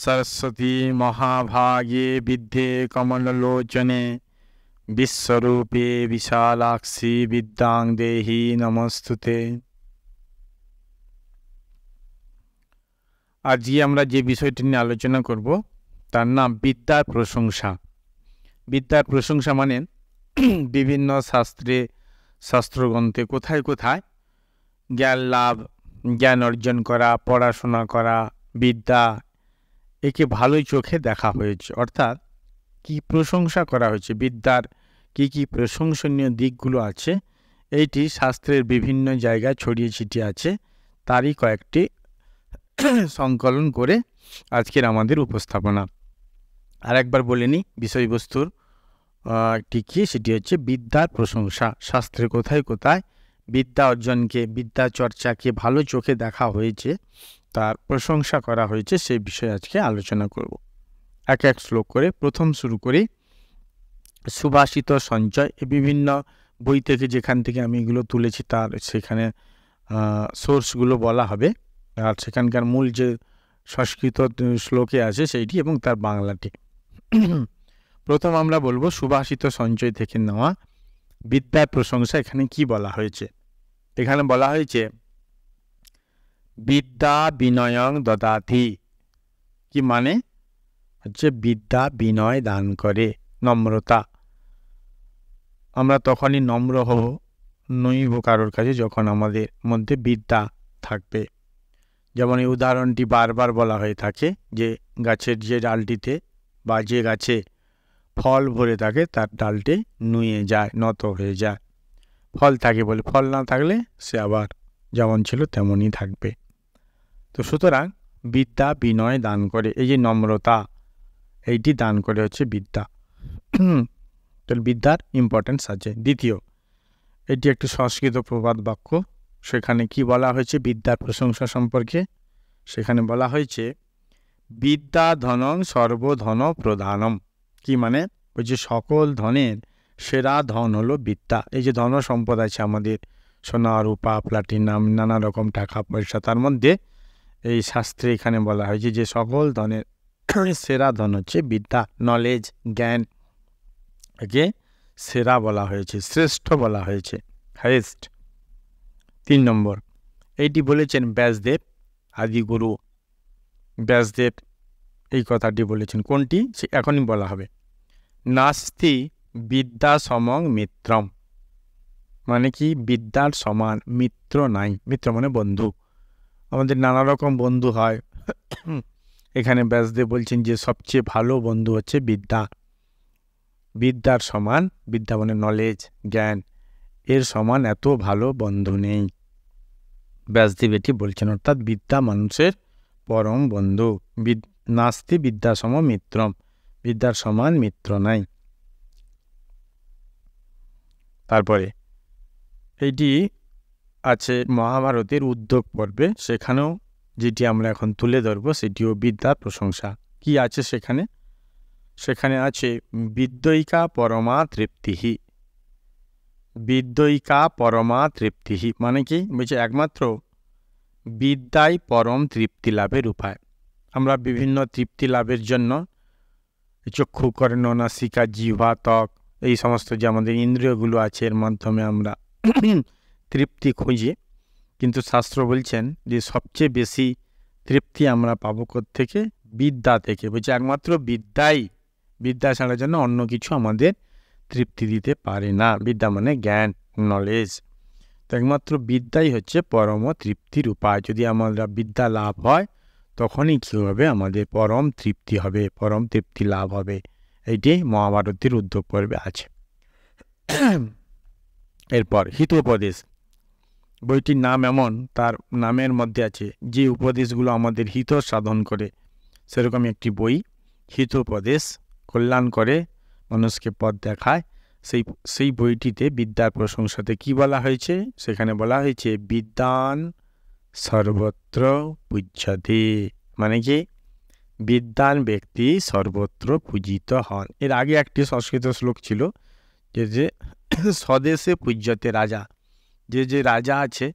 সরস্বতী মহাভাগে বিদ্যে কমললোচনে বিশ্বরূপে বিশালাক্ষী বিদ্যাং দেহি নমস্তুতে। আজকে আমরা যে বিষয়টি নিয়ে আলোচনা করব তার নাম বিদ্যার প্রশংসা। বিদ্যার প্রশংসা মানে বিভিন্ন শাস্ত্রগ্রন্থে কোথায় কোথায় জ্ঞান লাভ, জ্ঞান অর্জন করা, পড়াশোনা করা, বিদ্যা একে ভালোই চোখে দেখা হয়েছে, অর্থাৎ কি প্রশংসা করা হয়েছে, বিদ্যার কি কি প্রশংসনীয় দিকগুলো আছে এইটি শাস্ত্রের বিভিন্ন জায়গায় ছড়িয়ে ছিটিয়ে আছে, তারই কয়েকটি সংকলন করে আজকের আমাদের উপস্থাপনা। আর একবার বলে নিই বিষয়বস্তুর কি, সেটি হচ্ছে বিদ্যার প্রশংসা। শাস্ত্রে কোথায় কোথায় বিদ্যা অর্জনকে, বিদ্যা চর্চাকে ভালো চোখে দেখা হয়েছে, তার প্রশংসা করা হয়েছে, সেই বিষয়ে আজকে আলোচনা করব এক এক শ্লোক করে। প্রথম শুরু করি সুভাষিত সঞ্চয়। বিভিন্ন বই থেকে যেখান থেকে আমি এগুলো তুলেছি তার সেখানে সোর্সগুলো বলা হবে, আর সেখানকার মূল যে সংস্কৃত শ্লোকে আছে সেইটি এবং তার বাংলাটি। প্রথম আমরা বলবো সুভাষিত সঞ্চয় থেকে নেওয়া বিদ্যার প্রশংসা। এখানে কি বলা হয়েছে? এখানে বলা হয়েছে বিদ্যা বিনয়ং দদাতি। কি মানে? হচ্ছে বিদ্যা বিনয় দান করে, নম্রতা। আমরা তখনই নম্র হব, নইব কারোর কাছে, যখন আমাদের মধ্যে বিদ্যা থাকবে। যেমন এই উদাহরণটি বারবার বলা হয়ে থাকে যে গাছের যে ডালটিতে বা যে গাছে ফল ভরে থাকে তার ডালটি নুয়ে যায়, নত হয়ে যায়। ফল থাকে বলে, ফল না থাকলে সে আবার যেমন ছিল তেমনই থাকবে। তো সুতরাং বিদ্যা বিনয় দান করে, এই যে নম্রতা এইটি দান করে হচ্ছে বিদ্যা। তো বিদ্যার ইম্পর্টেন্স আছে। দ্বিতীয়, এটি একটি সংস্কৃত প্রবাদ বাক্য। সেখানে কি বলা হয়েছে বিদ্যার প্রশংসা সম্পর্কে? সেখানে বলা হয়েছে বিদ্যা ধনং সর্বধন প্রধানম। কি মানে? ওই যে সকল ধনের সেরা ধন হলো বিদ্যা। এই যে ধন সম্পদ আছে আমাদের, সোনা রূপা প্লাটিনাম নানা রকম টাকা পয়সা, তার মধ্যে এই শাস্ত্রে এখানে বলা হয়েছে যে সকল ধনের সেরা ধন হচ্ছে বিদ্যা, নলেজ, জ্ঞান। একে সেরা বলা হয়েছে, শ্রেষ্ঠ বলা হয়েছে, হাইয়েস্ট। 3 নম্বর, এইটি বলেছেন ব্যাসদেব আদিগুরু। ব্যাসদেব এই কথাটি বলেছেন। কোনটি? সে এখনই বলা হবে। নাস্তি বিদ্যা সমং মিত্রম। মানে কি? বিদ্যার সমান মিত্র নাই। মিত্র মানে বন্ধু। আমাদের নানা রকম বন্ধু হয়। এখানে ব্যাসদেব বলছেন যে সবচেয়ে ভালো বন্ধু হচ্ছে বিদ্যা। বিদ্যার সমান, বিদ্যা মানে নলেজ, জ্ঞান, এর সমান এত ভালো বন্ধু নেই। ব্যাসদেব এটি বলছেন, অর্থাৎ বিদ্যা মানুষের পরম বন্ধু। নাস্তি বিদ্যা সম মিত্রম, বিদ্যার সমান মিত্র নাই। তারপরে এইটি আছে মহাভারতের উদ্যোগ পর্বে, সেখানেও যেটি আমরা এখন তুলে ধরবো সেটিও বিদ্যার প্রশংসা। কি আছে সেখানে? সেখানে আছে বিদ্যৈকা পরমা তৃপ্তিহি। বিদ্যৈকা পরমা তৃপ্তিহি মানে কি? বলছে একমাত্র বিদ্যাই পরম তৃপ্তি লাভের উপায়। আমরা বিভিন্ন তৃপ্তি লাভের জন্য চক্ষু, কর্ণ, নাসিকা, জিহ্বা, ত্বক, এই সমস্ত যে আমাদের ইন্দ্রিয়গুলো আছে এর মাধ্যমে আমরা তৃপ্তি খুঁজি, কিন্তু শাস্ত্র বলছেন যে সবচেয়ে বেশি তৃপ্তি আমরা পাবো থেকে? বিদ্যা থেকে। বলছে একমাত্র বিদ্যাই, বিদ্যা ছাড়ার জন্য অন্য কিছু আমাদের তৃপ্তি দিতে পারে না। বিদ্যা মানে জ্ঞান, নলেজ। তো একমাত্র বিদ্যাই হচ্ছে পরম তৃপ্তির উপায়। যদি আমরা বিদ্যা লাভ হয় তখনই কী হবে? আমাদের পরম তৃপ্তি হবে, পরম তৃপ্তি লাভ হবে। এইটি মহাভারতের উদ্যোগ পর্বে আছে। এরপর হিতোপদেশ। বইটির নাম এমন, তার নামের মধ্যে আছে যে উপদেশগুলো আমাদের হিত সাধন করে, সেরকম একটি বই। হিতোপদেশ, কল্যাণ করে, মানুষকে পথ দেখায়। সেই বইটিতে বিদ্যার প্রশংসাতে কি বলা হয়েছে? সেখানে বলা হয়েছে বিদ্যান সর্বত্র পূজ্যতে। মানে কি? বিদ্যান ব্যক্তি সর্বত্র পূজিত হন। এর আগে একটি সংস্কৃত শ্লোক ছিল যে স্বদেশে পূজ্যতে রাজা। যে রাজা আছে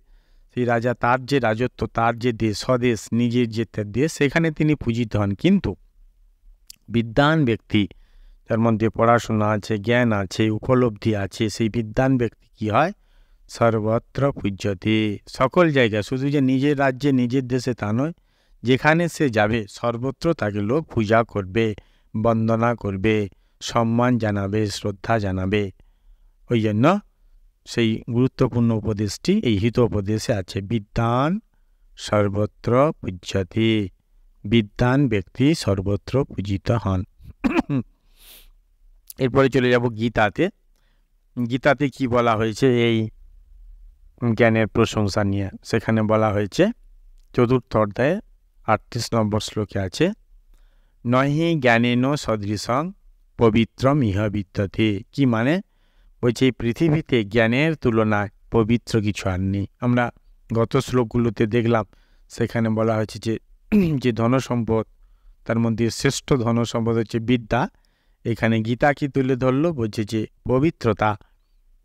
সেই রাজা তার যে রাজত্ব, তার যে দেশ, স্বদেশ, নিজের যে দেশ, সেখানে তিনি পূজিত হন। কিন্তু বিদ্বান ব্যক্তি, যার মধ্যে পড়াশোনা আছে, জ্ঞান আছে, উপলব্ধি আছে, সেই বিদ্বান ব্যক্তি কি হয়? সর্বত্র পূজ্যতে, সকল জায়গায়, শুধু যে নিজের রাজ্যে নিজের দেশে তা নয়, যেখানে সে যাবে সর্বত্র তাকে লোক পূজা করবে, বন্দনা করবে, সম্মান জানাবে, শ্রদ্ধা জানাবে। ওই জন্য সেই গুরুত্বপূর্ণ উপদেশটি এই হিত উপদেশে আছে, বিদ্বান সর্বত্র পূজ্যতে, বিদ্বান ব্যক্তি সর্বত্র পূজিত হন। এরপরে চলে যাব গীতাতে। গীতাতে কি বলা হয়েছে এই জ্ঞানের প্রশংসা নিয়ে? সেখানে বলা হয়েছে 4th অধ্যায়ে 38 নম্বর শ্লোকে আছে, নহি জ্ঞানেন সদৃশং পবিত্রম ইহ বিদ্যতে। কি মানে? বলছে এই পৃথিবীতে জ্ঞানের তুলনায় পবিত্র কিছু আর নেই। আমরা গত শ্লোকগুলোতে দেখলাম, সেখানে বলা হয়েছে যে যে ধনসম্পদ, তার মধ্যে শ্রেষ্ঠ ধনসম্পদ হচ্ছে বিদ্যা। এখানে গীতা কি তুলে ধরলো? বলছে যে পবিত্রতা,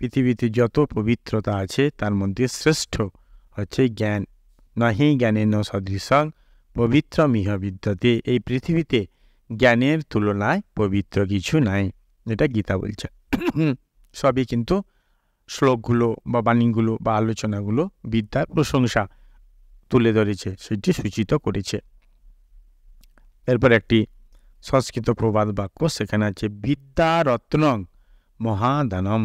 পৃথিবীতে যত পবিত্রতা আছে তার মধ্যে শ্রেষ্ঠ হচ্ছে জ্ঞান। নহি জ্ঞানেন সদৃশং পবিত্রম ইহ বিদ্যতে, এই পৃথিবীতে জ্ঞানের তুলনায় পবিত্র কিছু নাই, এটা গীতা বলছে। সবই কিন্তু শ্লোকগুলো বা বাণীগুলো বা আলোচনাগুলো বিদ্যার প্রশংসা তুলে ধরেছে, সেটি সূচিত করেছে। এরপর একটি সংস্কৃত প্রবাদ বাক্য, সেখানে আছে বিদ্যা রত্নং মহাদানম।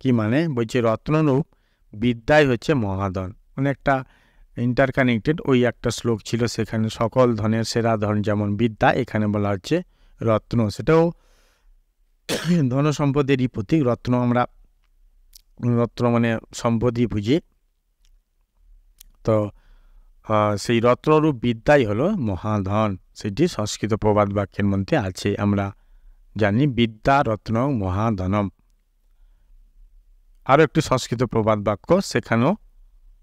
কি মানে? বলছে রত্নরূপ বিদ্যাই হচ্ছে মহাধন। মানে একটা ইন্টারকানেক্টেড ওই একটা শ্লোক ছিল, সেখানে সকল ধনের সেরা ধন যেমন বিদ্যা, এখানে বলা হচ্ছে রত্ন, সেটাও ধন সম্পদেরই প্রতীক। রত্ন, আমরা রত্ন মানে সম্পদই বুঝি, তো সেই রত্নরূপ বিদ্যাই হলো মহাধন, সেটি সংস্কৃত প্রবাদ বাক্যের মধ্যে আছে। আমরা জানি বিদ্যা রত্ন মহাধনম। আরও একটি সংস্কৃত প্রবাদ বাক্য, সেখানেও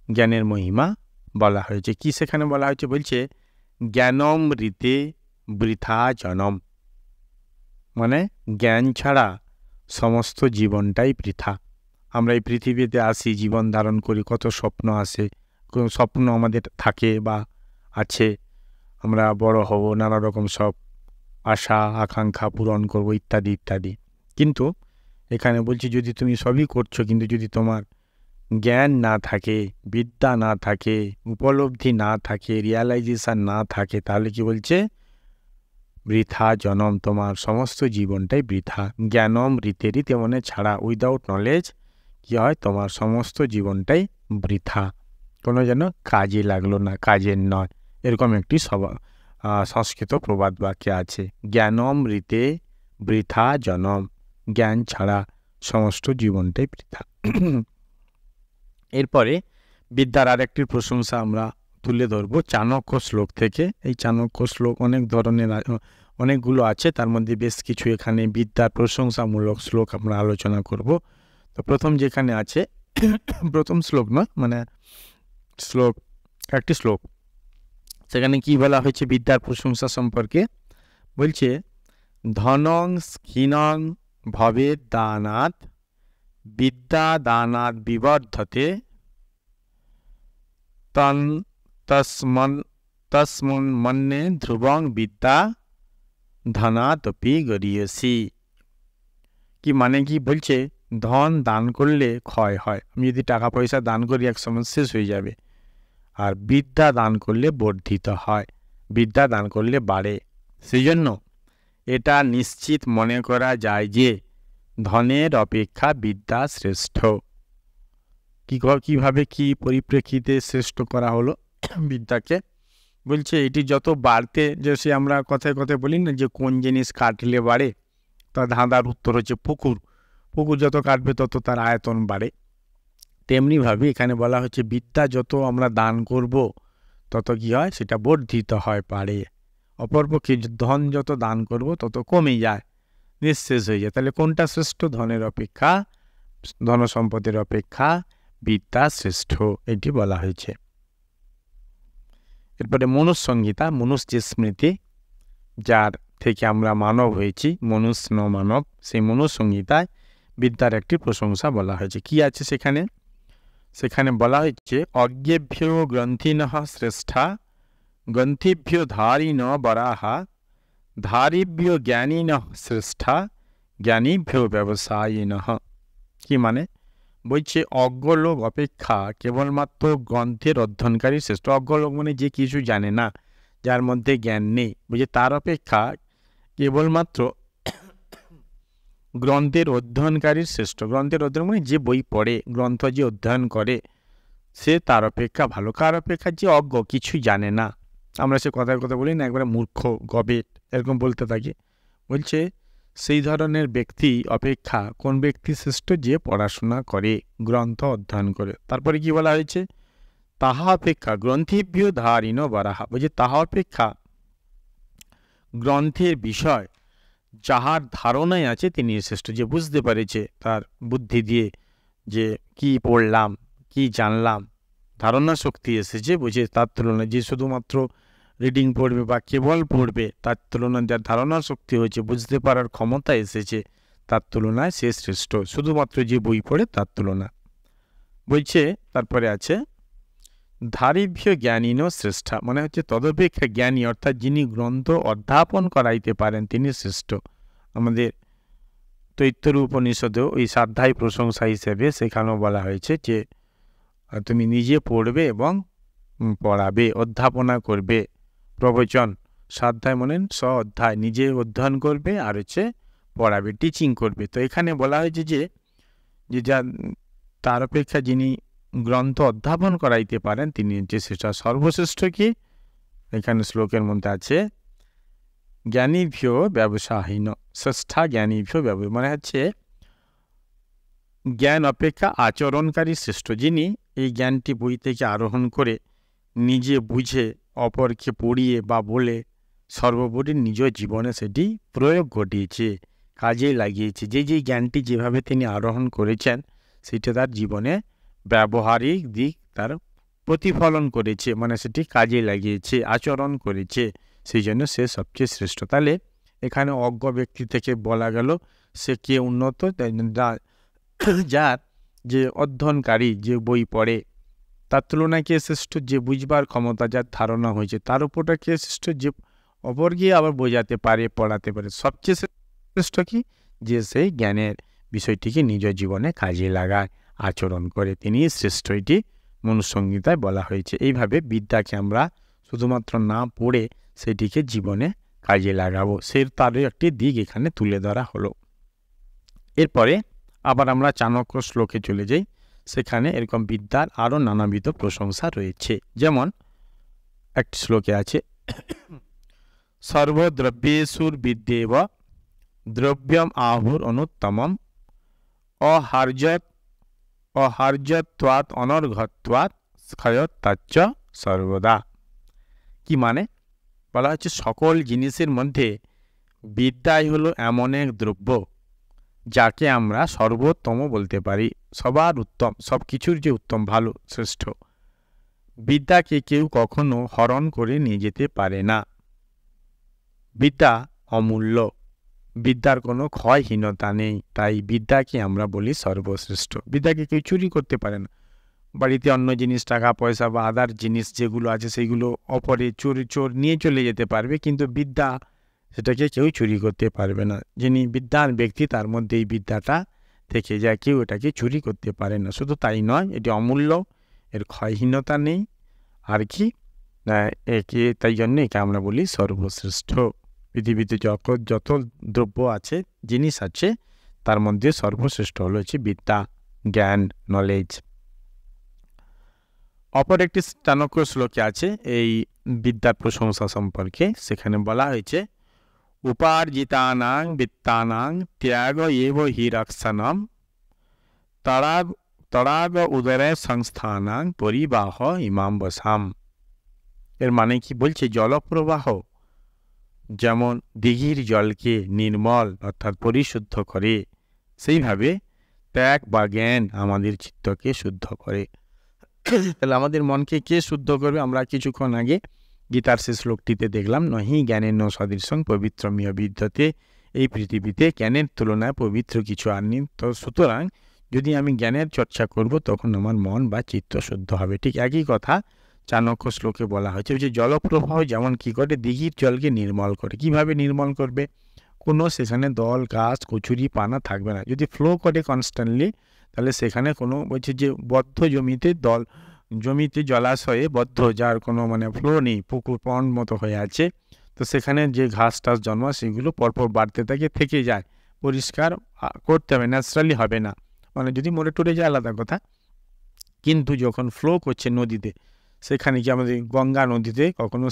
জ্ঞানের মহিমা বলা হয়েছে। কি সেখানে বলা হয়েছে? বলছে জ্ঞানম ঋতে বৃথা জনম। মানে জ্ঞান ছাড়া সমস্ত জীবনটাই বৃথা। আমরা এই পৃথিবীতে আসি, জীবন ধারণ করি, কত স্বপ্ন আসে, স্বপ্ন আমাদের থাকে বা আছে, আমরা বড় হব, নানা রকম সব আশা আকাঙ্ক্ষা পূরণ করব, ইত্যাদি ইত্যাদি। কিন্তু এখানে বলছি যদি তুমি সবই করছো, কিন্তু যদি তোমার জ্ঞান না থাকে, বিদ্যা না থাকে, উপলব্ধি না থাকে, রিয়ালাইজেশন না থাকে, তাহলে কি বলছে? বৃথা জনম, তোমার সমস্ত জীবনটাই বৃথা। জ্ঞানম ঋতে, মানে ছাড়া, উইদাউট নলেজ কি হয়? তোমার সমস্ত জীবনটাই বৃথা, কোনো যেন কাজে লাগলো না, কাজের নয়, এরকম একটি সংস্কৃত প্রবাদ বাক্য আছে। জ্ঞানম ঋতে বৃথা জনম, জ্ঞান ছাড়া সমস্ত জীবনটাই বৃথা। এরপরে বিদ্যার আরেকটি প্রশংসা আমরা তুলে ধরবো চাণক্য শ্লোক থেকে। এই চাণক্য শ্লোক অনেক ধরনের, অনেকগুলো আছে, তার মধ্যে বেশ কিছু এখানে বিদ্যার প্রশংসামূলক শ্লোক আমরা আলোচনা করব। তো প্রথম যেখানে আছে, প্রথম শ্লোক নয়, মানে শ্লোক, একটি শ্লোক, সেখানে কি বলা হয়েছে বিদ্যার প্রশংসা সম্পর্কে? বলছে ধনং স্খিনং ভবেদ দানাৎ বিদ্যা দানাৎ বিবর্ধতে তস্মন মন্যে ধ্রুবং বিদ্যা ধনাতপি গরীয়সি। কি মানে? কি বলছে? ধন দান করলে ক্ষয় হয়, আমি যদি টাকা পয়সা দান করি এক সময় শেষ হয়ে যাবে, আর বিদ্যা দান করলে বর্ধিত হয়, বিদ্যা দান করলে বাড়ে। সেই জন্য এটা নিশ্চিত মনে করা যায় যে ধনের অপেক্ষা বিদ্যা শ্রেষ্ঠ। কিভাবে, কি পরিপ্রেক্ষিতে শ্রেষ্ঠ করা হলো বিদ্যাকে? বলছে এটি যত বাড়তে, যে সে আমরা কথায় কথায় বলি না যে কোন জিনিস কাটলে বাড়ে, তার ধাঁধার উত্তর হচ্ছে পুকুর। পুকুর যত কাটবে তত তার আয়তন বাড়ে। তেমনিভাবে এখানে বলা হচ্ছে বিদ্যা যত আমরা দান করব তত কি হয়? সেটা বর্ধিত হয়, বাড়ে। অপরপক্ষে ধন যত দান করব তত কমে যায়, নিঃশেষ হয়ে যায়। তাহলে কোনটা শ্রেষ্ঠ? ধনের অপেক্ষা, ধন সম্পদের অপেক্ষা বিদ্যা শ্রেষ্ঠ, এটি বলা হয়েছে। এরপরে মনুসংহিতা, মনুষ্য যে স্মৃতি, যার থেকে আমরা মানব হয়েছি, মনুষ্য ন মানব, সেই মনুসংহিতায় বিদ্যার একটি প্রশংসা বলা হয়েছে। কি আছে সেখানে? সেখানে বলা হচ্ছে অজ্ঞেভ্য গ্রন্থিনঃ শ্রেষ্ঠা গ্রন্থিভ্য ধারিণ বরাহা ধারিভ্য জ্ঞানীনঃ শ্রেষ্ঠা জ্ঞানীভ্য ব্যবসায়িনঃ। কি মানে? বলছে অজ্ঞ লোক অপেক্ষা কেবলমাত্র গ্রন্থের অধ্যয়নকারী শ্রেষ্ঠ। অজ্ঞ লোক মানে যে কিছু জানে না, যার মধ্যে জ্ঞান নেই, বুঝে, তার অপেক্ষা কেবলমাত্র গ্রন্থের অধ্যয়নকারী শ্রেষ্ঠ। গ্রন্থের অধ্যয়ন মানে যে বই পড়ে, গ্রন্থ যে অধ্যয়ন করে, সে তার অপেক্ষা ভালো। কার অপেক্ষা? যে অজ্ঞ, কিছু জানে না। আমরা সে কথার কথা বলি না, একবারে মূর্খ, গবেট, এরকম বলতে থাকি। বলছে সেই ধরনের ব্যক্তি অপেক্ষা কোন ব্যক্তি শ্রেষ্ঠ? যে পড়াশোনা করে, গ্রন্থ অধ্যয়ন করে। তারপরে কি বলা হয়েছে? তাহা অপেক্ষা গ্রন্থিভ্য ধারিণ বরাহা। বলছে তাহা অপেক্ষা গ্রন্থের বিষয় যাহার ধারণায় আছে তিনি শ্রেষ্ঠ। যে বুঝতে পেরেছে তার বুদ্ধি দিয়ে যে কি পড়লাম, কি জানলাম, ধারণা শক্তি এসেছে, বুঝে, তার তুলনায় যে শুধুমাত্র রিডিং পড়বে বা কেবল পড়বে, তার তুলনায় যার ধারণা শক্তি হয়েছে, বুঝতে পারার ক্ষমতা এসেছে, তার তুলনায় সে শ্রেষ্ঠ। শুধুমাত্র যে বই পড়ে তার তুলনা। বলছে তারপরে আছে ধারিভ্য জ্ঞানীন শ্রেষ্ঠা, মানে হচ্ছে তদপেক্ষা জ্ঞানী, অর্থাৎ যিনি গ্রন্থ অধ্যাপন করাইতে পারেন তিনি শ্রেষ্ঠ। আমাদের তৈত্তর উপনিষদেও ওই সাধ্যায় প্রশংসা হিসেবে সেখানেও বলা হয়েছে যে তুমি নিজে পড়বে এবং পড়াবে, অধ্যাপনা করবে। প্রবচন, সাধ্যায় মানে স্ব অধ্যায়, নিজে অধ্যয়ন করবে আর হচ্ছে পড়াবে, টিচিং করবে। তো এখানে বলা হয়েছে যে যা তার অপেক্ষা যিনি গ্রন্থ অধ্যাপন করাইতে পারেন তিনি হচ্ছে সেটা সর্বশ্রেষ্ঠ। কি এখানে শ্লোকের মধ্যে আছে জ্ঞানীভ্য ব্যবসাহীন শ্রেষ্ঠা জ্ঞানীভ্য ব্যবসা, মানে হচ্ছে জ্ঞান অপেক্ষা আচরণকারী শ্রেষ্ঠ। যিনি এই জ্ঞানটি বই থেকে আরোহণ করে নিজে বুঝে অপরকে পড়িয়ে বা বলে সর্বোপরি নিজ জীবনে সেটি প্রয়োগ ঘটিয়েছে, কাজে লাগিয়েছে। যে জ্ঞানটি যেভাবে তিনি আরোহণ করেছেন সেটা তার জীবনে ব্যবহারিক দিক তার প্রতিফলন করেছে, মানে সেটি কাজে লাগিয়েছে, আচরণ করেছে, সেই জন্য সে সবচেয়ে শ্রেষ্ঠ। তাহলে এখানে অজ্ঞ ব্যক্তি থেকে বলা গেল সে কে উন্নত? যার যে অধ্যয়নকারী, যে বই পড়ে, তার তুলনায় কে শ্রেষ্ঠ? যে বুঝবার ক্ষমতা, যার ধারণা হয়েছে, তার উপরটা কে শ্রেষ্ঠ? যে অপর গিয়ে আবার বোঝাতে পারে, পড়াতে পারে। সবচেয়ে শ্রেষ্ঠ কি? যে সেই জ্ঞানের বিষয়টিকে নিজ জীবনে কাজে লাগায়, আচরণ করে, তিনি শ্রেষ্ঠ। এটি মনুসংহিতায় বলা হয়েছে। এইভাবে বিদ্যাকে আমরা শুধুমাত্র না পড়ে সেটিকে জীবনে কাজে লাগাবো, সে তারই একটি দিক এখানে তুলে ধরা হলো। এরপরে আবার আমরা চাণক্য শ্লোকে চলে যাই। সেখানে এরকম বিদ্যার আরও নানাবিধ প্রশংসা রয়েছে। যেমন একটি শ্লোকে আছে সর্বদ্রব্যেষুর বিদ্যেব দ্রব্যম আহুর অনুত্তমম অহার্যত্বাৎ অনর্ঘত্বাৎ ক্ষয়ত্তাচ্চ সর্বদা। কি মানে? বলা হচ্ছে সকল জিনিসের মধ্যে বিদ্যাই হলো এমন এক দ্রব্য যাকে আমরা সর্বোত্তম বলতে পারি, সবার উত্তম, সব কিছুর যে উত্তম, ভালো, শ্রেষ্ঠ। বিদ্যাকে কেউ কখনো হরণ করে নিয়ে যেতে পারে না। বিদ্যা অমূল্য, বিদ্যার কোনো ক্ষয়হীনতা নেই, তাই বিদ্যাকে আমরা বলি সর্বশ্রেষ্ঠ। বিদ্যাকে কেউ চুরি করতে পারে না। বাড়িতে অন্য জিনিস, টাকা পয়সা বা আদার জিনিস যেগুলো আছে সেগুলো অপরে চোর নিয়ে চলে যেতে পারবে, কিন্তু বিদ্যা সেটাকে কেউ চুরি করতে পারবে না। যিনি বিদ্যান ব্যক্তি তার মধ্যে এই বিদ্যাটা থেকে যায়, কেউ এটাকে চুরি করতে পারে না। শুধু তাই নয়, এটি অমূল্য, এর ক্ষয়হীনতা নেই। আর কি একে, তাই জন্য একে আমরা বলি সর্বশ্রেষ্ঠ। পৃথিবীতে যত দ্রব্য আছে, জিনিস আছে, তার মধ্যে সর্বশ্রেষ্ঠ হলো হচ্ছে বিদ্যা, জ্ঞান, নলেজ। অপর একটি চাণক্য শ্লোকে আছে এই বিদ্যার প্রশংসা সম্পর্কে। সেখানে বলা হয়েছে উপার্জিতানাং বিত্তানাং ত্যাগ এব হি রক্ষণম তড়াগ উদরে সংস্থানাং পরিবাহ ইমাম বসাম। এর মানে কি? বলছে জলপ্রবাহ যেমন দিঘির জলকে নির্মল অর্থাৎ পরিশুদ্ধ করে, সেইভাবে ত্যাগ বা জ্ঞান আমাদের চিত্তকে শুদ্ধ করে। তাহলে আমাদের মনকে কে শুদ্ধ করবে? আমরা কিছুক্ষণ আগে গীতার শেষ শ্লোকটিতে দেখলাম, নহি জ্ঞানের ন সদৃশং পবিত্রমিয় বিদ্যতে। এই পৃথিবীতে জ্ঞানের তুলনায় পবিত্র কিছু আর নেই। তো সুতরাং যদি আমি জ্ঞানের চর্চা করব তখন আমার মন বা চিত্ত শুদ্ধ হবে। ঠিক একই কথা চাণক্য শ্লোকে বলা হয়েছে যে জলপ্রবাহ যেমন কি করে দিঘির জলকে নির্মল করে। কিভাবে নির্মল করবে? কোনো সেখানে দল গাছ কচুরি পানা থাকবে না। যদি ফ্লো করে কনস্ট্যান্টলি, তাহলে সেখানে কোনো বলছে যে বদ্ধ জমিতে জলাশয়ে বদ্ধ, যার কোনো মানে ফ্লো নেই, পুকুর পন্ড মতো হয়ে আছে, তো সেখানে যে ঘাস টাস জন্মা সেগুলো পরপর বাড়তে থেকে যায়। পরিষ্কার করতে হবে, ন্যাচারালি হবে না। মানে যদি মরে টরে যায় আলাদা কথা, কিন্তু যখন ফ্লো করছে নদীতে, সেখানে কি আমাদের গঙ্গা নদীতে কখনো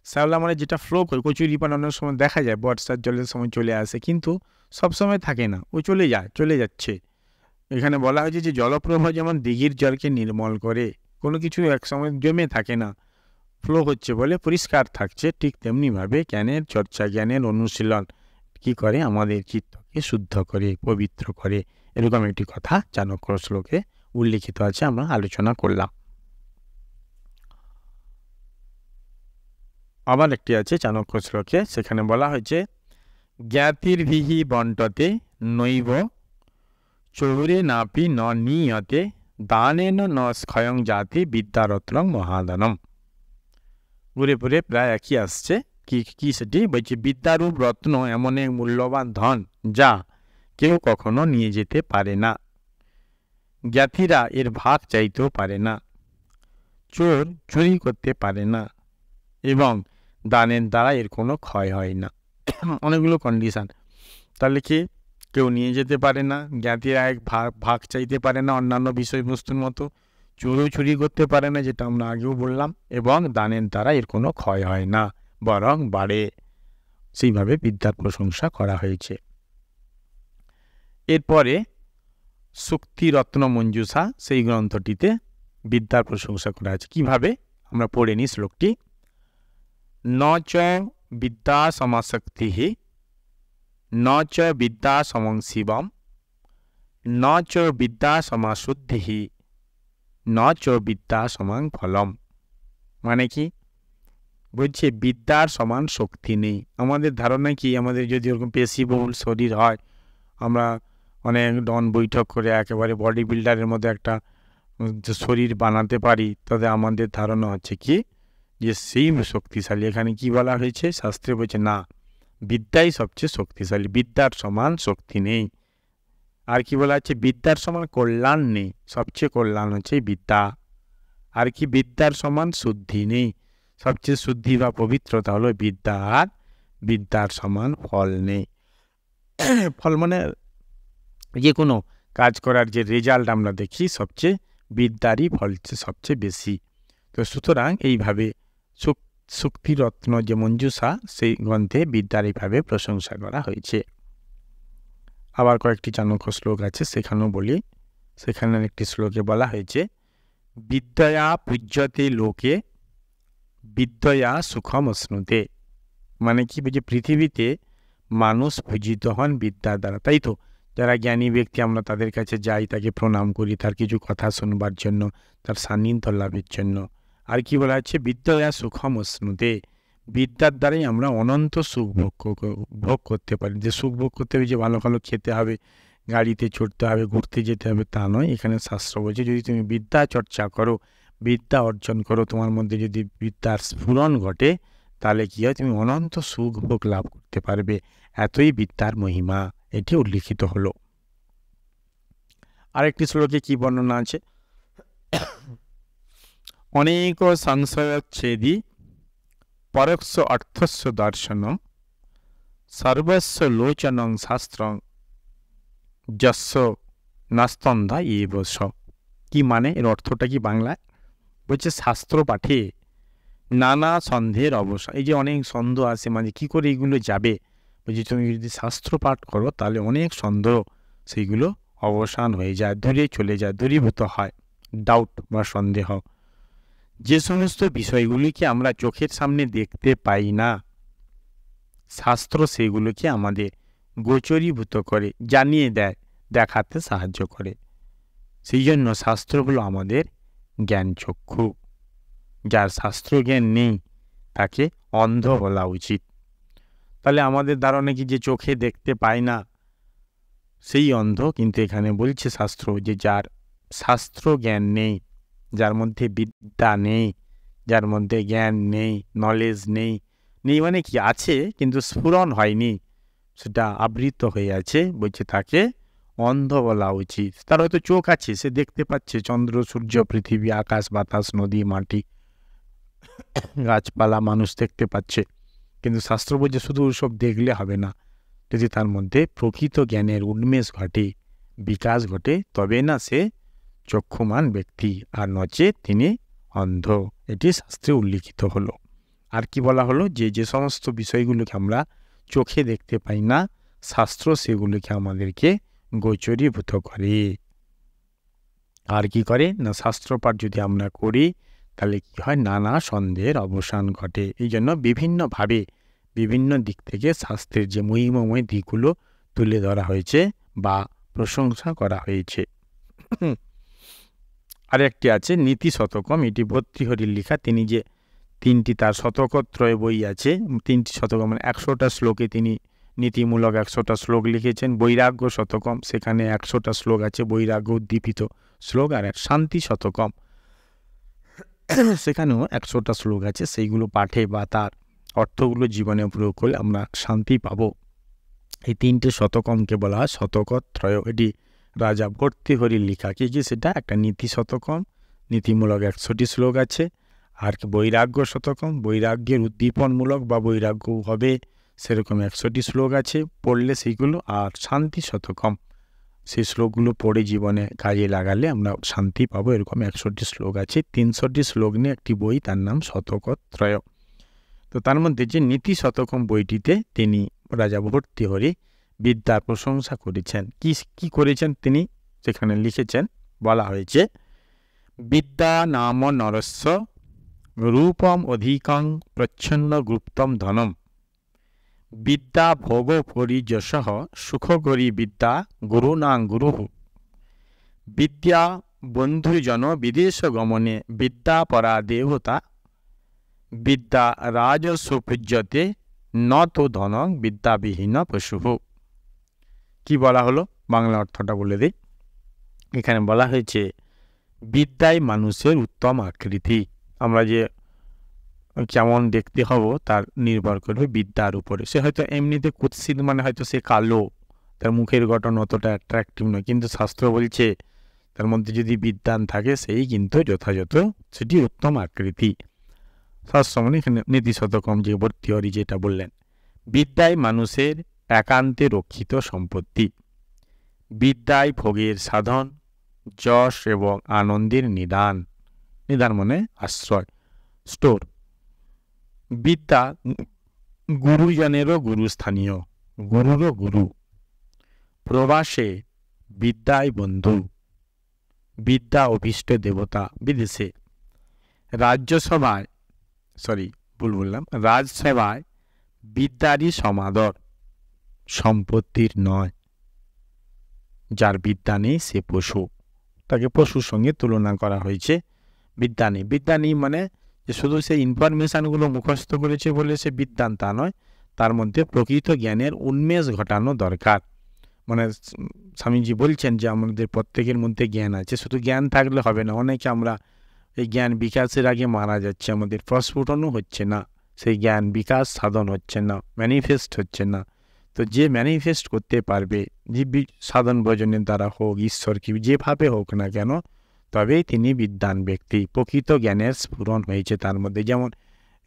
শ্যাওলা মানে যেটা ফ্লো করে কচুরি পানা অনেক সময় দেখা যায়, বর্ষার জলের সময় চলে আসে, কিন্তু সব সময় থাকে না, ও চলে যাচ্ছে। এখানে বলা হয়েছে যে জলপ্রবাহ যেমন দিঘির জলকে নির্মল করে, কোনো কিছু এক সময় জমে থাকে না, ফ্লো হচ্ছে বলে পরিষ্কার থাকছে, ঠিক তেমনিভাবে জ্ঞানের চর্চা, জ্ঞানের অনুশীলন কি করে? আমাদের চিত্তকে শুদ্ধ করে, পবিত্র করে। এরকম একটি কথা চাণক্য শ্লোকে উল্লিখিত আছে, আমরা আলোচনা করলাম। আবার একটি আছে চাণক্য শ্লোকে, সেখানে বলা হয়েছে জ্ঞাতির্ভিহি বন্টতে নৈব চৌরে নাপি ন নিয়তে দানেন ন স্বয়ং জাতি বিদ্যারত্নং মহাদানম। ঘুরে ঘুরে প্রায় একই আসছে। কি সেটি বলছে? বিদ্যারূপ রত্ন এমন এক মূল্যবান ধন যা কেউ কখনো নিয়ে যেতে পারে না, জ্ঞাতিরা এর ভাগ চাইতেও পারে না, চোর চুরি করতে পারে না, এবং দানের দ্বারা এর কোনো ক্ষয় হয় না। অনেকগুলো কন্ডিশন। তাহলে কি কেউ নিয়ে যেতে পারে না, জ্ঞাতিরা এক ভাগ চাইতে পারে না অন্যান্য বিষয়বস্তুর মতো, চোরও চুরি করতে পারে না, যেটা আমরা আগেও বললাম, এবং দানের দ্বারা এর কোনো ক্ষয় হয় না, বরং বাড়ে। সেইভাবে বিদ্যার প্রশংসা করা হয়েছে। এরপরে শক্তিরত্ন মঞ্জুষা, সেই গ্রন্থটিতে বিদ্যার প্রশংসা করা হয়েছে। কিভাবে? আমরা পড়ে নিই শ্লোকটি। ন চ বিদ্যা সমাশক্তি, ন চ বিদ্যা সমং শিবম, ন চ বিদ্যা সমাশুদ্ধি, ন চ বিদ্যা সমান ফলম। মানে কি বলছে? বিদ্যার সমান শক্তি নেই। আমাদের ধারণা কি, আমাদের যদি ওরকম পেশিবহুল শরীর হয়, আমরা অনেক ডন বৈঠক করে একেবারে বডি বিল্ডারের মধ্যে একটা শরীর বানাতে পারি, তবে আমাদের ধারণা হচ্ছে কি যে সেই শক্তিশালী। এখানে কি বলা হয়েছে? শাস্ত্রে বলছে না, বিদ্যাই সবচেয়ে শক্তিশালী, বিদ্যার সমান শক্তি নেই। আর কি বলা হচ্ছে? বিদ্যার সমান কল্যাণ নেই, সবচেয়ে কল্যাণ হচ্ছে বিদ্যা। আর কি? বিদ্যার সমান শুদ্ধি নেই, সবচেয়ে শুদ্ধি বা পবিত্রতা হলো বিদ্যা। আর বিদ্যার সমান ফল নেই। ফল মানে যে কোনো কাজ করার যে রেজাল্ট আমরা দেখি, সবচেয়ে বিদ্যারই ফল সবচেয়ে বেশি। তো সুতরাং এইভাবে শক্তিরত্ন যে মঞ্জুষা, সেই গ্রন্থে বিদ্যার এইভাবে প্রশংসা করা হয়েছে। আবার কয়েকটি চাণক্য শ্লোক আছে, সেখানেও বলি। সেখানে একটি শ্লোকে বলা হয়েছে বিদ্যয়া পূজ্যতে লোকে বিদ্যয়া সুখম অশ্নুতে। মানে কি বুঝি? পৃথিবীতে মানুষ পূজিত হন বিদ্যার দ্বারা। তাই তো যারা জ্ঞানী ব্যক্তি, আমরা তাদের কাছে যাই, তাকে প্রণাম করি, তার কিছু কথা শুনবার জন্য, তার সান্নিধ্য লাভের জন্য। আর কি বলা হচ্ছে? বিদ্যয়া সুখম অশ্নুতে, বিদ্যার দ্বারাই আমরা অনন্ত সুখ ভোগ করতে পারি। যে সুখ ভোগ করতে হবে, যে ভালো ভালো খেতে হবে, গাড়িতে চড়তে হবে, ঘুরতে যেতে হবে, তা নয়। এখানে শাস্ত্র বলছে যদি তুমি বিদ্যা চর্চা করো, বিদ্যা অর্জন করো, তোমার মধ্যে যদি বিদ্যার স্ফুরণ ঘটে, তাহলে কি হয়? তুমি অনন্ত সুখ ভোগ লাভ করতে পারবে। এতই বিদ্যার মহিমা, এটি উল্লিখিত হলো। আরেকটি শ্লোকে কি বর্ণনা আছে? অনেক সংশয়চ্ছেদি পরোক্ষ অর্থস্য দর্শনম সর্বস্ব লোচনং শাস্ত্রং যস্য নাস্তন্ধা এবস। কি মানে? এর অর্থটা কি বাংলায়? বলছে শাস্ত্র পাঠে নানা সন্দেহের অবসান। এই যে অনেক সন্দেহ আসে, মানে কি করে এগুলো যাবে? বলছি তুমি যদি শাস্ত্র পাঠ করো, তাহলে অনেক সন্দেহ সেইগুলো অবসান হয়ে যায়, দূরে চলে যায়, দূরীভূত হয়, ডাউট বা সন্দেহ। যে সমস্ত বিষয়গুলিকে আমরা চোখের সামনে দেখতে পাই না, শাস্ত্র সেগুলোকে আমাদের গোচরীভূত করে, জানিয়ে দেয়, দেখাতে সাহায্য করে। সেই জন্য শাস্ত্র হলো আমাদের জ্ঞান চক্ষু। যার শাস্ত্র জ্ঞান নেই, তাকে অন্ধ বলা উচিত। তাহলে আমাদের ধারণা কি যে চোখে দেখতে পাই না, সেই অন্ধ। কিন্তু এখানে বলছে শাস্ত্র যে যার শাস্ত্র জ্ঞান নেই, যার মধ্যে বিদ্যা নেই, যার মধ্যে জ্ঞান নেই, নলেজ নেই, নেই মানে কি আছে কিন্তু স্ফুরণ হয়নি, সেটা আবৃত হয়ে আছে, বলছে তাকে অন্ধ বলা উচিত। তার হয়তো চোখ আছে, সে দেখতে পাচ্ছে চন্দ্র, সূর্য, পৃথিবী, আকাশ, বাতাস, নদী, মাটি, গাছপালা, মানুষ দেখতে পাচ্ছে, কিন্তু শাস্ত্র বলছে শুধু সব দেখলে হবে না, যদি তার মধ্যে প্রকৃত জ্ঞানের উন্মেষ ঘটে, বিকাশ ঘটে, তবে না সে চক্ষুমান ব্যক্তি, আর নচেত তিনি অন্ধ। এটি শাস্ত্রে উল্লিখিত হলো। আর কি বলা হলো, যে যে সমস্ত বিষয়গুলোকে আমরা চোখে দেখতে পাই না, শাস্ত্র সেগুলোকে আমাদেরকে গোচরীভূত করে। আর কি করে না, শাস্ত্রপাঠ যদি আমরা করি তাহলে কি হয়, নানা সন্দেহের অবসান ঘটে। এই জন্য বিভিন্নভাবে বিভিন্ন দিক থেকে শাস্ত্রের যে মহিমময় দিকগুলো তুলে ধরা হয়েছে বা প্রশংসা করা হয়েছে। আরেকটি আছে নীতি শতকম, এটি ভর্তৃহরির লেখা। তিনি যে তিনটি তার শতকত্রয় বই আছে, তিনটি শতকম মানে 100টা শ্লোকে তিনি নীতিমূলক 100টা শ্লোক লিখেছেন। বৈরাগ্য শতকম, সেখানে 100টা শ্লোক আছে, বৈরাগ্য উদ্দীপিত শ্লোক। আর এক শান্তি শতকম, সেখানেও 100টা শ্লোক আছে, সেইগুলো পাঠে বা তার অর্থগুলো জীবনে প্রয়োগ করলে আমরা শান্তি পাবো। এই তিনটে শতকমকে বলা হয় শতকত্রয়। এটি রাজা ভর্তৃহরির লেখা। কি কি সেটা, একটা নীতি শতকম, নীতিমূলক 100টি শ্লোক আছে। আর বৈরাগ্য শতকম, বৈরাগ্যের উদ্দীপনমূলক বা বৈরাগ্য হবে সেরকম 100টি শ্লোক আছে, পড়লে সেইগুলো। আর শান্তি শতকম, সেই শ্লোকগুলো পড়ে জীবনে কাজে লাগালে আমরা শান্তি পাবো, এরকম 100টি শ্লোক আছে। 300টি শ্লোক নিয়ে একটি বই, তার নাম শতকত্রয়। তো তার মধ্যে যে নীতি শতকম বইটিতে তিনি রাজা ভর্তৃহরি বিদ্যার প্রশংসা করেছেন। কি করেছেন তিনি সেখানে লিখেছেন, বলা হয়েছে, বিদ্যা নাম নরস্য রূপম অধিকং প্রচ্ছন্ন গুপ্তম ধনম, বিদ্যা ভোগ পরিযশ সুখগরি বিদ্যা গুরুনাং গুরু, বিদ্যা বন্ধুজন বিদেশ গমনে বিদ্যা পরা দেবতা, বিদ্যা রাজস্ব পূজ্যতে ন তো ধন বিদ্যাবিহীন পশু। কি বলা হলো, বাংলা অর্থটা বলে দিই। এখানে বলা হয়েছে বিদ্যাই মানুষের উত্তম আকৃতি। আমরা যে কেমন দেখতে হব তার নির্ভর করবে বিদ্যার উপরে। সে হয়তো এমনিতে কুৎসিত, মানে হয়তো সে কালো, তার মুখের গঠন অতটা অ্যাট্রাকটিভ নয়, কিন্তু শাস্ত্র বলছে তার মধ্যে যদি বিদ্যান থাকে সেই কিন্তু যথাযথ সেটি উত্তম আকৃতি। শাস্ত্র মানে এখানে নীতি শতকম যে ভর্তৃহরি যেটা বললেন, বিদ্যাই মানুষের একান্তে রক্ষিত সম্পত্তি, বিদ্যাই ভোগের সাধন, যশ এবং আনন্দের নিদান। নিদান মানে আশ্রয়, স্টোর। বিদ্যা গুরুজনেরও গুরুস্থানীয়, গুরুরও গুরু। প্রবাসে বিদ্যায় বন্ধু, বিদ্যা অভীষ্ট দেবতা বিদেশে। রাজ্যসভায় রাজসভায় বিদ্যারই সমাদর, সম্পত্তির নয়। যার বিদ্যা নেই সে পশু, তাকে পশুর সঙ্গে তুলনা করা হয়েছে। বিদ্যা নেই মানে যে শুধু সে ইনফরমেশানগুলো মুখস্থ করেছে বলে সে বিদ্যান তা নয়, তার মধ্যে প্রকৃত জ্ঞানের উন্মেষ ঘটানো দরকার। মানে স্বামীজি বলছেন যে আমাদের প্রত্যেকের মধ্যে জ্ঞান আছে, শুধু জ্ঞান থাকলে হবে না। অনেকে আমরা এই জ্ঞান বিকাশের আগে মারা যাচ্ছে, আমাদের প্রস্ফুটনও হচ্ছে না, সেই জ্ঞান বিকাশ সাধন হচ্ছে না, ম্যানিফেস্ট হচ্ছে না। তো যে ম্যানিফেস্ট করতে পারবে, যে সাধন ভজনের দ্বারা হোক, ঈশ্বর কি যেভাবে হোক না কেন, তবেই তিনি বিদ্বান ব্যক্তি। প্রকৃত জ্ঞানের স্ফুরণ হয়েছে তার মধ্যে। যেমন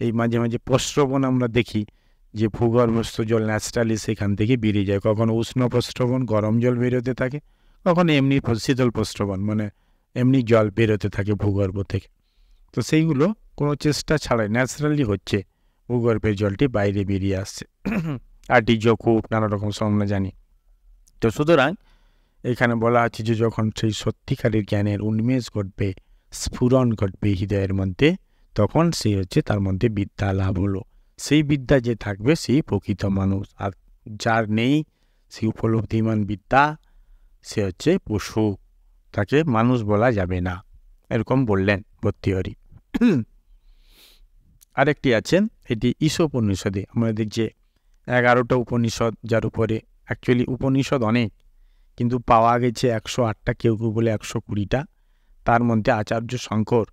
এই মাঝে মাঝে প্রস্রবণ আমরা দেখি যে ভূগর্ভস্থ জল ন্যাচারালি সেখান থেকে বেরিয়ে যায়, কখনো উষ্ণ প্রস্রবণ গরম জল বেরোতে থাকে, কখনো এমনি শীতল প্রস্রবণ মানে এমনি জল বেরোতে থাকে ভূগর্ভ থেকে। তো সেইগুলো কোনো চেষ্টা ছাড়াই ন্যাচারালি হচ্ছে, ভূগর্ভের জলটি বাইরে বেরিয়ে আসছে। আর্টিজ কূপ নানা রকম সব আমরা জানি। তো সুতরাং এখানে বলা আছে যে যখন সেই সত্যিকারের জ্ঞানের উন্মেষ ঘটবে, স্ফুরণ ঘটবে হৃদয়ের মধ্যে, তখন সেই হচ্ছে তার মধ্যে বিদ্যা লাভ হলো। সেই বিদ্যা যে থাকবে সেই প্রকৃত মানুষ, আর যার নেই সেই উপলব্ধিমান বিদ্যা সে হচ্ছে পশু, তাকে মানুষ বলা যাবে না, এরকম বললেন ভর্তৃহরি। আরেকটি আছেন, এটি ঈশোপনিষদে আমাদের যে 11টা উপনিষদ, যার উপরে অ্যাকচুয়ালি উপনিষদ অনেক, কিন্তু পাওয়া গেছে 108টা, কেউ কেউ বলে 120টা। তার মধ্যে আচার্য শঙ্কর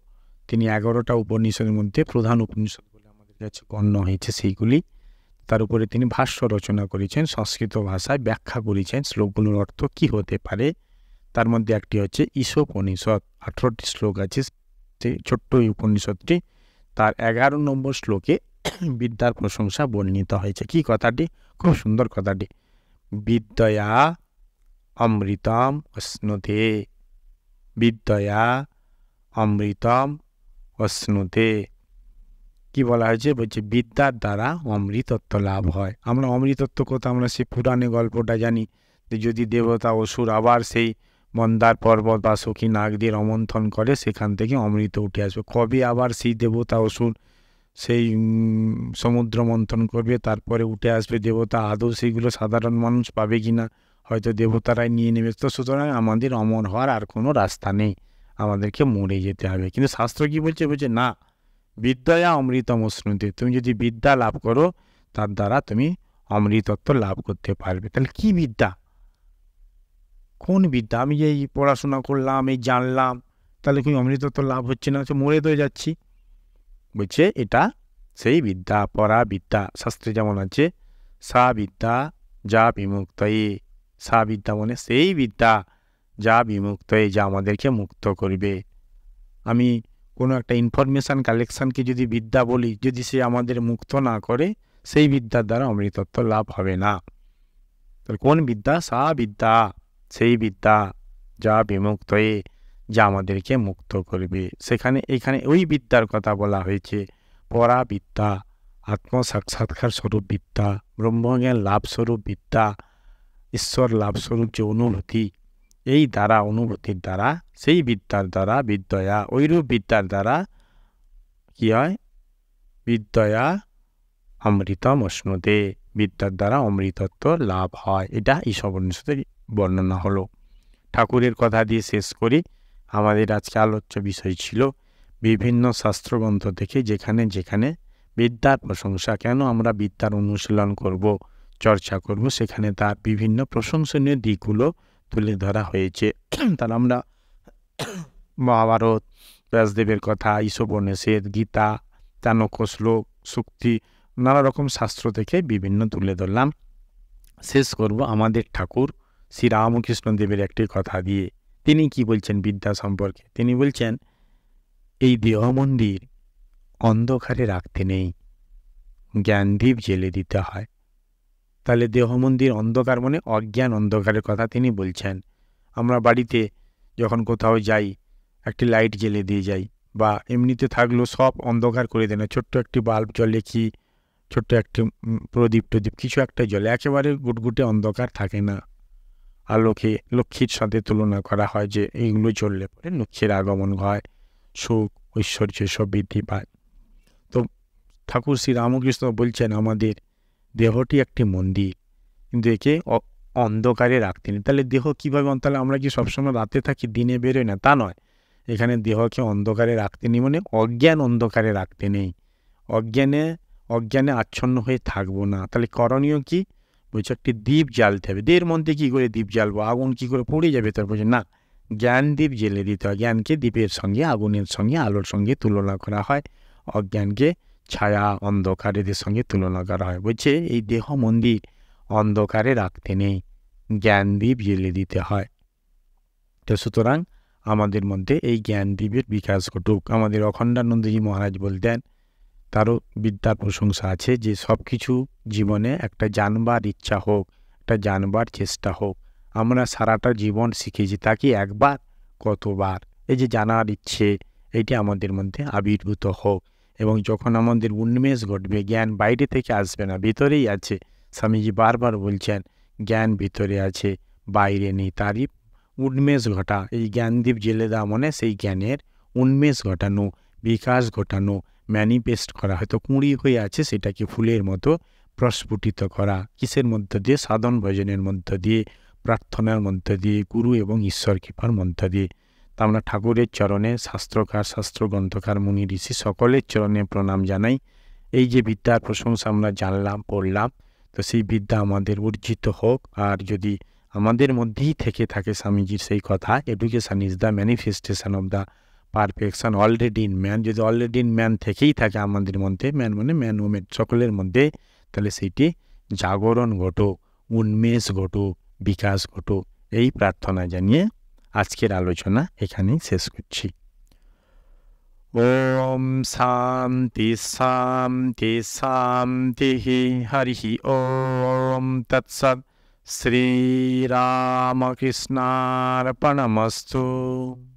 তিনি 11টা উপনিষদের মধ্যে প্রধান উপনিষদ বলে আমাদের কাছে গণ্য হয়েছে সেইগুলি, তার উপরে তিনি ভাষ্য রচনা করেছেন, সংস্কৃত ভাষায় ব্যাখ্যা করেছেন শ্লোকগুলোর অর্থ কি হতে পারে। তার মধ্যে একটি হচ্ছে ঈশোপনিষদ, 18টি শ্লোক আছে সেই ছোট্ট এই উপনিষদটি। তার 11 নম্বর শ্লোকে বিদ্যার প্রশংসা বর্ণিত হয়েছে। কি কথাটি? খুব সুন্দর কথাটি, বিদ্যয়া অমৃতম অশ্নুতে, বিদ্যয়া অমৃতম অশ্নুতে। কি বলা হয়েছে? বলছে বিদ্যার দ্বারা অমৃতত্ব লাভ হয়। আমরা অমৃতত্ব কথা আমরা সেই পুরাণে গল্পটা জানি, যে যদি দেবতা অসুর আবার সেই মন্দার পর্বত বা সখী নাগ দিয়ে রমন্থন করে, সেখান থেকে অমৃত উঠে আসবে। কবে আবার সেই দেবতা অসুর সেই সমুদ্র মন্থন করবে, তারপরে উঠে আসবে দেবতা, আদৌ সেইগুলো সাধারণ মানুষ পাবে কিনা, হয়তো দেবতারাই নিয়ে নেবে। তো সুতরাং আমাদের অমর হওয়ার আর কোনো রাস্তা নেই, আমাদেরকে মরে যেতে হবে। কিন্তু শাস্ত্র কি বলছে? বলছে না, বিদ্যয়া অমৃতম অশ্নুতে, তুমি যদি বিদ্যা লাভ করো তার দ্বারা তুমি অমৃতত্ব লাভ করতে পারবে। তাহলে কি বিদ্যা? কোন বিদ্যা? আমি যে এই পড়াশোনা করলাম, এই জানলাম, তাহলে কি অমৃতত্ব লাভ হচ্ছে না? মরে তো যাচ্ছি। বলছে এটা সেই বিদ্যা, পরা বিদ্যা। শাস্ত্রে যেমন আছে, সা বিদ্যা যা বিমুক্তয়ে, সা বিদ্যা মানে সেই বিদ্যা যা বিমুক্তয়ে, যা আমাদেরকে মুক্ত করবে। আমি কোনো একটা ইনফরমেশান কালেকশানকে যদি বিদ্যা বলি, যদি সে আমাদের মুক্ত না করে, সেই বিদ্যার দ্বারা অমৃতত্ব লাভ হবে না। তাহলে কোন বিদ্যা? সা বিদ্যা, সেই বিদ্যা যা বিমুক্তয়ে, যা আমাদেরকে মুক্ত করবে। এখানে ওই বিদ্যার কথা বলা হয়েছে, পরা বিদ্যা, আত্মসাক্ষাৎকার স্বরূপ বিদ্যা, ব্রহ্মজ্ঞান লাভ স্বরূপ বিদ্যা, ঈশ্বর লাভ স্বরূপ যে অনুভূতি, এই দ্বারা অনুভূতির দ্বারা, সেই বিদ্যার দ্বারা, বিদ্যয়া ওইরূপ বিদ্যার দ্বারা কি হয়? বিদ্যয়া অমৃতম অশ্নুতে, বিদ্যার দ্বারা অমৃতত্ব লাভ হয়। এটা ঈশোপনিষদের বর্ণনা হলো। ঠাকুরের কথা দিয়ে শেষ করি। আমাদের আজকে আলোচ্য বিষয় ছিল বিভিন্ন শাস্ত্রগ্রন্থ থেকে যেখানে যেখানে বিদ্যার প্রশংসা, কেন আমরা বিদ্যার অনুশীলন করব, চর্চা করব, সেখানে তার বিভিন্ন প্রশংসনীয় দিকগুলো তুলে ধরা হয়েছে। তার আমরা মহাভারত, ব্যাসদেবের কথা, ঈশোপনিষদ, গীতা, চাণক্য শ্লোক, সুক্তি, নানা রকম শাস্ত্র থেকে বিভিন্ন তুলে ধরলাম। শেষ করব আমাদের ঠাকুর শ্রী রামকৃষ্ণ দেবের একটি কথা দিয়ে। তিনি কি বলছেন বিদ্যা সম্পর্কে? তিনি বলছেন, এই দেহ মন্দির অন্ধকারে রাখতে নেই, জ্ঞানদীপ জেলে দিতে হয়। তাহলে দেহ মন্দির অন্ধকার মানে অজ্ঞান অন্ধকারের কথা তিনি বলছেন। আমরা বাড়িতে যখন কোথাও যাই একটি লাইট জেলে দিয়ে যাই, বা এমনিতে থাকলেও সব অন্ধকার করে দেয় না, ছোট্ট একটি বাল্ব জ্বলে, কি ছোট্ট একটি প্রদীপ টদীপ কিছু একটা জ্বলে, একেবারে গুটগুটে অন্ধকার থাকে না। আলোকে লক্ষ্মীর সাথে তুলনা করা হয়, যে এইগুলো জ্বললে পরে লক্ষ্মীর আগমন হয়, সুখ ঐশ্বর্য সব বৃদ্ধি পায়। তো ঠাকুর শ্রী রামকৃষ্ণ বলছেন আমাদের দেহটি একটি মন্দির, কিন্তু একে অন্ধকারে রাখতে নেই। তাহলে দেহ কীভাবে? তাহলে আমরা কি সবসময় রাতে থাকি, দিনে বেরোই না? তা নয়, এখানে দেহকে অন্ধকারে রাখতে নেই মানে অজ্ঞান অন্ধকারে রাখতে নেই, অজ্ঞানে আচ্ছন্ন হয়ে থাকবো না। তাহলে করণীয় কি? বলছে একটি দ্বীপ জ্বালতে হবে। দেহের মধ্যে কী করে দ্বীপ জ্বালবো? আগুন কী করে পড়ে যাবে? তার বলছে না, জ্ঞান দ্বীপ জ্বেলে দিতে হয়। জ্ঞানকে দ্বীপের সঙ্গে, আগুনের সঙ্গে, আলোর সঙ্গে তুলনা করা হয়, অজ্ঞানকে ছায়া অন্ধকার এদের সঙ্গে তুলনা করা হয়। বলছে এই দেহ মন্দির অন্ধকারে রাখতে নেই, জ্ঞানদীপ জ্বেলে দিতে হয়। তো সুতরাং আমাদের মধ্যে এই জ্ঞানদীপের বিকাশ ঘটুক। আমাদের অখণ্ডানন্দজি মহারাজ বলতেন, তারও বিদ্যার প্রশংসা আছে, যে সব কিছু জীবনে একটা জানবার ইচ্ছা হোক, একটা জানবার চেষ্টা হোক। আমরা সারাটা জীবন শিখেছি, তাকে একবার কতবার, এই যে জানার ইচ্ছে, এইটি আমাদের মধ্যে আবির্ভূত হোক। এবং যখন আমাদের উন্মেষ ঘটবে, জ্ঞান বাইরে থেকে আসবে না, ভিতরেই আছে। স্বামীজি বারবার বলছেন, জ্ঞান ভিতরে আছে, বাইরে নেই, তারই উন্মেষ ঘটা। এই জ্ঞানদীপ জেলে দেওয়া মানে সেই জ্ঞানের উন্মেষ ঘটানো, বিকাশ ঘটানো, ম্যানিফেস্ট করা। হয়তো কুঁড়ি হয়ে আছে, সেটাকে ফুলের মতো প্রস্ফুটিত করা। কিসের মধ্য দিয়ে? সাধন ভজনের মধ্য দিয়ে, প্রার্থনার মধ্য দিয়ে, গুরু এবং ঈশ্বর কৃপার মধ্য দিয়ে। তা আমরা ঠাকুরের চরণে, শাস্ত্রকার, শাস্ত্রগ্রন্থকার, মুনি ঋষি সকলের চরণে প্রণাম জানাই। এই যে বিদ্যার প্রশংসা আমরা জানলাম, পড়লাম, তো সেই বিদ্যা আমাদের অর্জিত হোক। আর যদি আমাদের মধ্যেই থেকে থাকে স্বামীজির সেই কথা, education is the manifestation of the perfection already in man. যদি অলরেডি ইন ম্যান থেকেই থাকে আমাদের মধ্যে, ম্যান মানে ম্যান ওমেন সকলের মধ্যে, তাহলে সেইটি জাগরণ ঘটুক, উন্মেষ ঘটুক, বিকাশ ঘটুক, এই প্রার্থনা জানিয়ে আজকের আলোচনা এখানেই শেষ করছি। ওম শান্তি শান্তি শান্তি। হরি ওম তৎসৎ। শ্রীরামকৃষ্ণার্পণমস্তু।